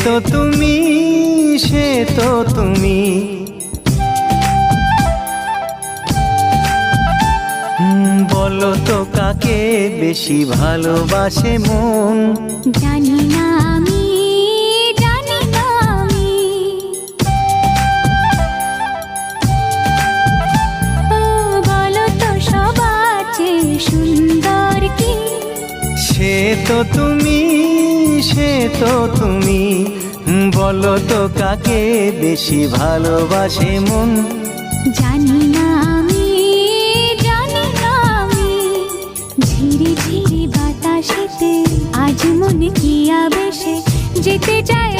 তো তুমি, সে তো তুমি। বলো তো কাকে বেশি ভালোবাসে মন? জানি না আমি, জানি না আমি। ও বলো তো সবার চেয়ে সুন্দর কি? সে তো তুমি, সে তো তুমি। বলো তো কাকে বেশি ভালোবাসে মন? জানি না আমি, জানি না আমি। ঝিরি ঝিরি বাতাসেতে আজ মন কি আবেশে যেতে চায়